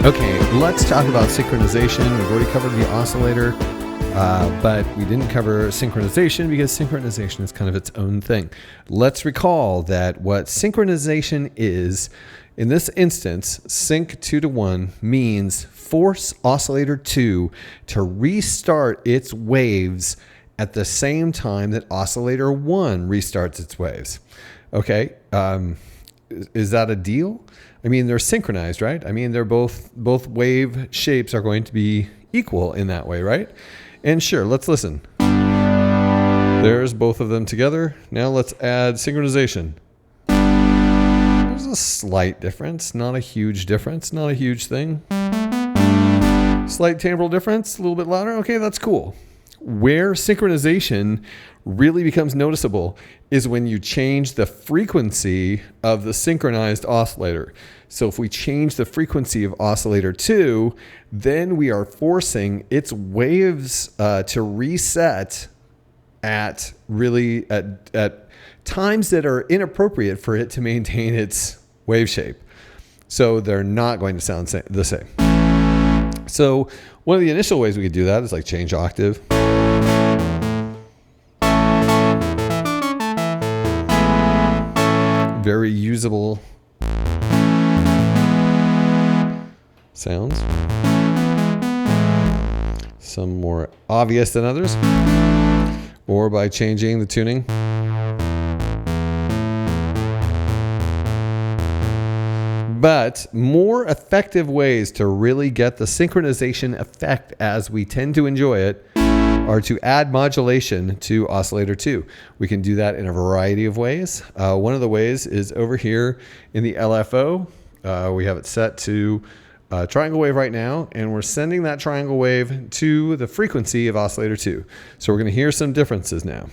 Okay, let's talk about synchronization. We've already covered the oscillator, but we didn't cover synchronization because synchronization is kind of its own thing. Let's recall that what synchronization is, in this instance, sync 2 to 1 means force oscillator 2 to restart its waves at the same time that oscillator 1 restarts its waves. Okay, is that a deal? I mean, they're synchronized, right? I mean, they're both wave shapes are going to be equal in that way, right? And sure, let's listen. There's both of them together. Now let's add synchronization. There's a slight difference, not a huge difference, not a huge thing. Slight timbral difference, a little bit louder. Okay, that's cool. Where synchronization really becomes noticeable is when you change the frequency of the synchronized oscillator. So if we change the frequency of oscillator 2, then we are forcing its waves to reset at times that are inappropriate for it to maintain its wave shape. So they're not going to sound the same. So one of the initial ways we could do that is like change octave. Very usable sounds. Some more obvious than others. Or by changing the tuning. But more effective ways to really get the synchronization effect as we tend to enjoy it are to add modulation to oscillator 2. We can do that in a variety of ways. One of the ways is over here in the LFO. We have it set to triangle wave right now, and we're sending that triangle wave to the frequency of oscillator 2. So we're going to hear some differences now.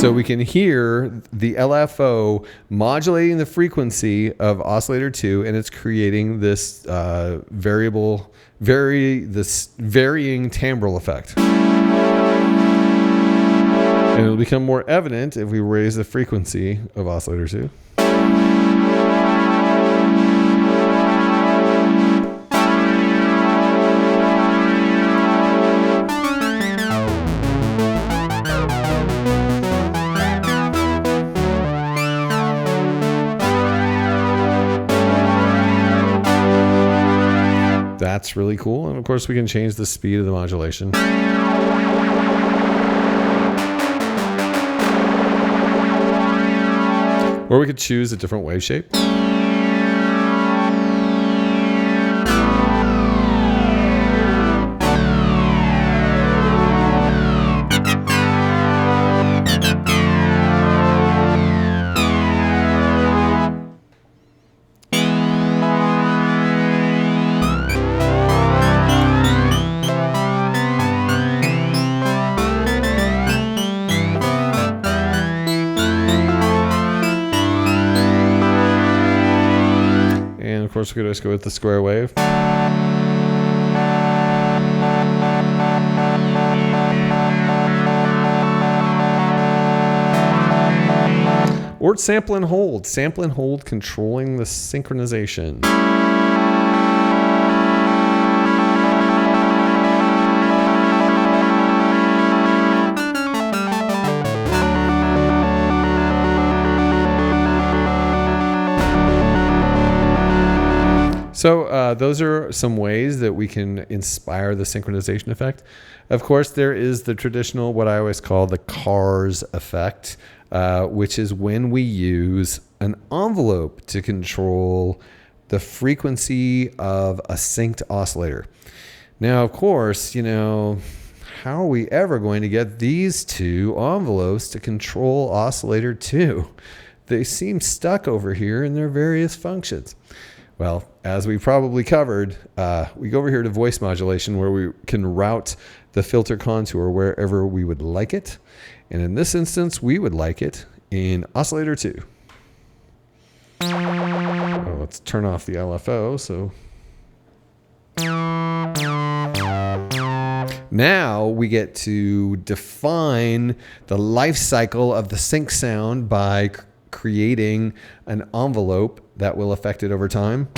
So we can hear the LFO modulating the frequency of oscillator 2, and it's creating this varying timbral effect. And it'll become more evident if we raise the frequency of oscillator 2. That's really cool. And of course, we can change the speed of the modulation. Or we could choose a different wave shape. Of course, we could just go with the square wave. Or sample and hold. Sample and hold controlling the synchronization. So those are some ways that we can inspire the synchronization effect. Of course, there is the traditional, what I always call the Cars effect, which is when we use an envelope to control the frequency of a synced oscillator. Now, of course, how are we ever going to get these two envelopes to control oscillator 2? They seem stuck over here in their various functions. Well, as we probably covered, we go over here to voice modulation where we can route the filter contour wherever we would like it. And in this instance, we would like it in oscillator 2. Oh, let's turn off the LFO. So Now we get to define the life cycle of the sync sound by creating an envelope that will affect it over time.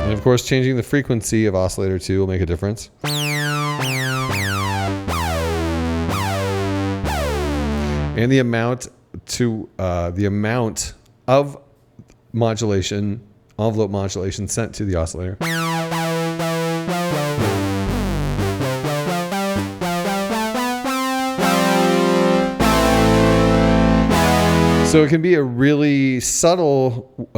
And of course, changing the frequency of oscillator 2 will make a difference. And the amount of modulation, envelope modulation sent to the oscillator. So it can be a really subtle,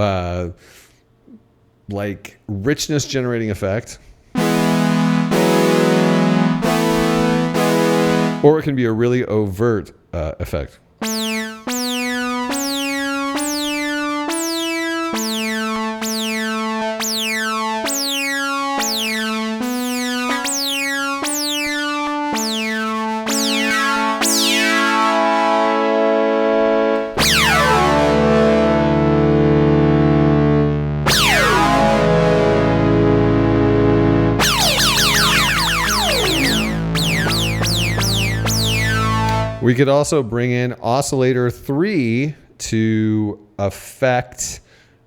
like richness generating effect. Or it can be a really overt effect. We could also bring in oscillator 3 to affect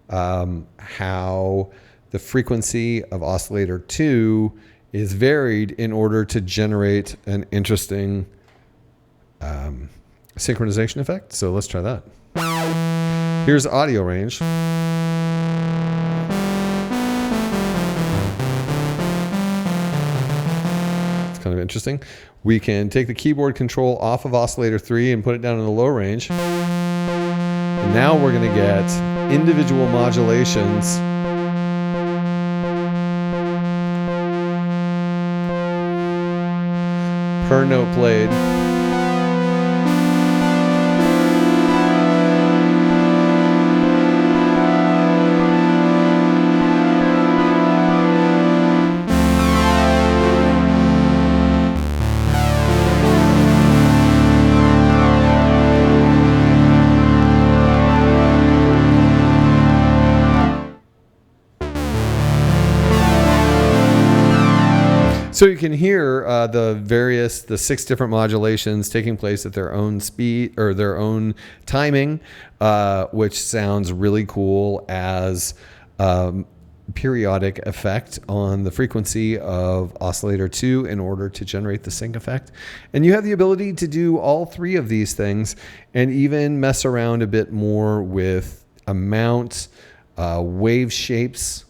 how the frequency of oscillator 2 is varied in order to generate an interesting synchronization effect. So let's try that. Here's audio range. Kind of interesting. We can take the keyboard control off of oscillator 3 and put it down in the low range. And now we're going to get individual modulations per note played. So you can hear the 6 different modulations taking place at their own speed or their own timing, which sounds really cool as periodic effect on the frequency of oscillator 2 in order to generate the sync effect. And you have the ability to do all 3 of these things and even mess around a bit more with amount, wave shapes.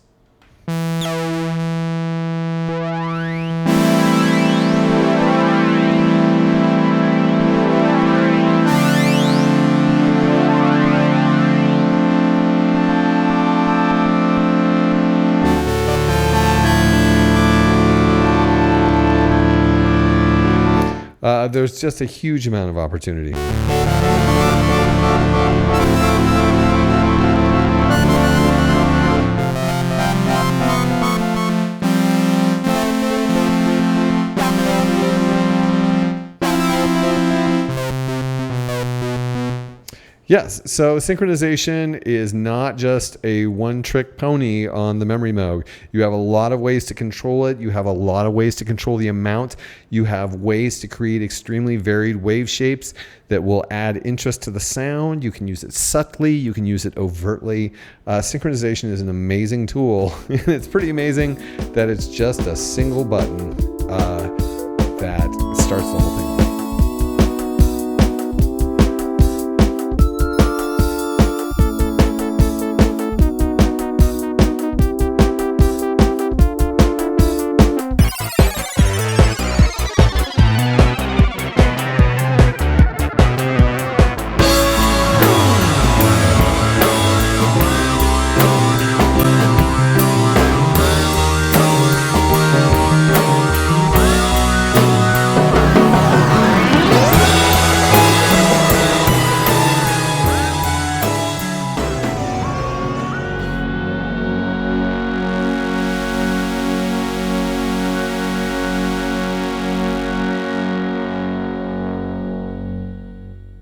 There's just a huge amount of opportunity. Yes, so synchronization is not just a one-trick pony on the Memorymoog. You have a lot of ways to control it. You have a lot of ways to control the amount. You have ways to create extremely varied wave shapes that will add interest to the sound. You can use it subtly. You can use it overtly. Synchronization is an amazing tool. It's pretty amazing that it's just a single button that starts the whole